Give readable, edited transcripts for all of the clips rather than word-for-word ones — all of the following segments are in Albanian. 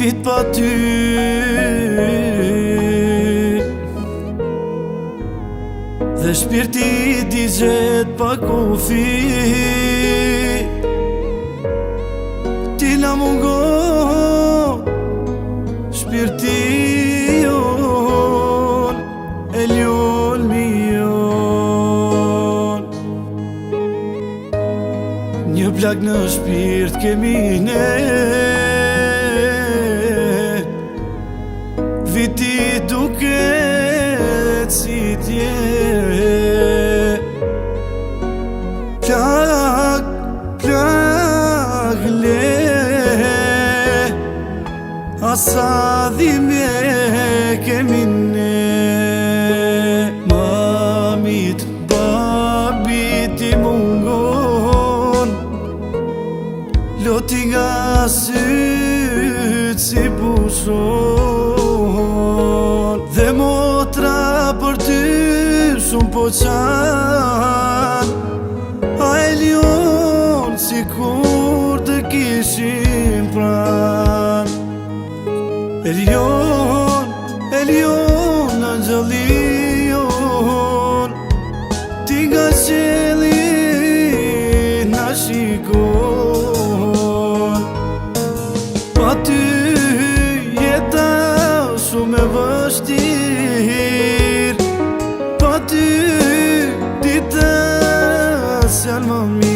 vit pa ty, dhe shpirti digjet pa kufi. Ti na mungon, shpirti jon, e ljon mijon. Një plak në shpirt kemi ne, viti duket si tje. Plak le, asa dhime kemi ne. Mamit, babit i mungon, loti nga syt si pushon. Dhe motra për ty shumë po qan, a e lion si kur të kishim pran. E lion, në gjëlion, ti nga qeli na shikon. Pa ty jeta shumë e vështir, pa ty dita s'janë më mirë.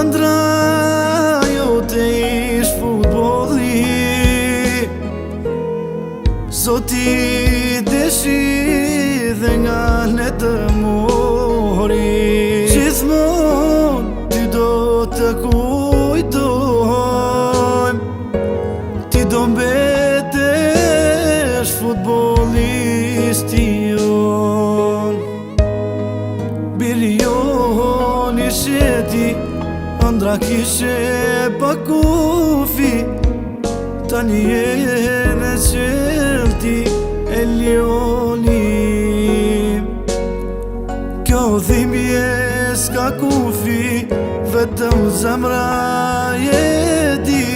Andra jote ish futbolli, Zoti deshi dhe nga ne të mori. Gjithmon ty do të kujtojm, ti do mbetesh futbollisti jon. Biri jon ishe ti, Andra kishe pa kufi, tani jene qelti e ljonim. Kjo dhimbje s'ka kufi, vetëm zemra je di,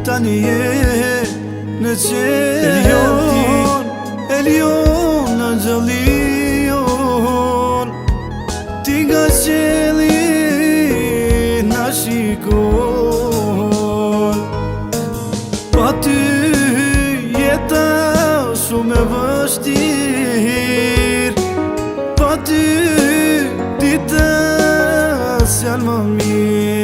tani jene qelti e ljon në gjëlion. Ti nga qeli na shikon, pa ty jeta shumë e vështir, pa ty dita s'janë më mirë.